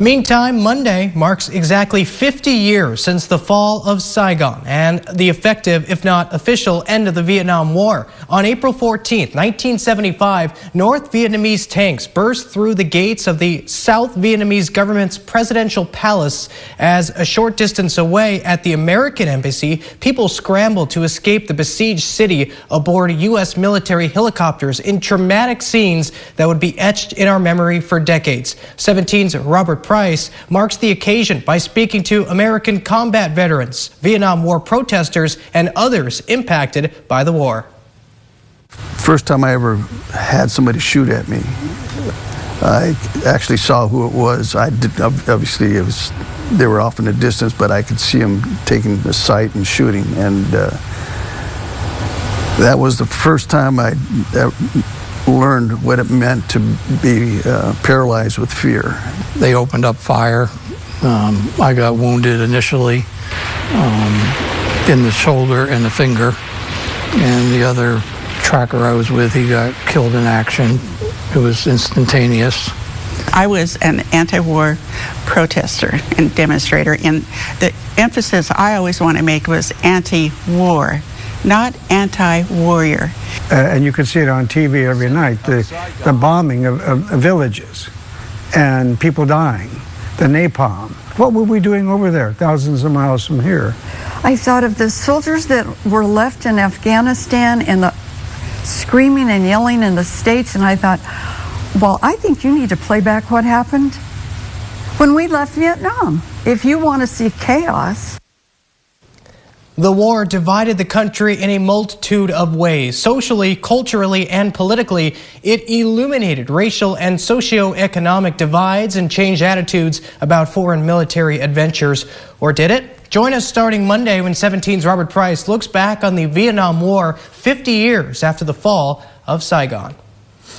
Meantime, Monday marks exactly 50 years since the fall of Saigon and the effective, if not official, end of the Vietnam War. On April 14, 1975, North Vietnamese tanks burst through the gates of the South Vietnamese government's presidential palace. As a short distance away at the American embassy, people scrambled to escape the besieged city aboard U.S. military helicopters in traumatic scenes that would be etched in our memory for decades. 17's Robert Price marks the occasion by speaking to American combat veterans, Vietnam War protesters, and others impacted by the war. First time I ever had somebody shoot at me, I actually saw who it was. Obviously, they were off in the distance, but I could see them taking the sight and shooting, and that was the first time I learned what it meant to be paralyzed with fear. They opened up fire. I got wounded initially in the shoulder and the finger, and the other tracker I was with, he got killed in action. It was instantaneous. I was an anti-war protester and demonstrator, and the emphasis I always want to make was anti-war, not anti-warrior. And you could see it on TV every night, the bombing of villages and people dying, the napalm. What were we doing over there, thousands of miles from here? I thought of the soldiers that were left in Afghanistan and the screaming and yelling in the States, and I thought, well, I think you need to play back what happened when we left Vietnam. If you want to see chaos. The war divided the country in a multitude of ways. Socially, culturally, and politically, it illuminated racial and socioeconomic divides and changed attitudes about foreign military adventures. Or did it? Join us starting Monday when 17's Robert Price looks back on the Vietnam War 50 years after the fall of Saigon.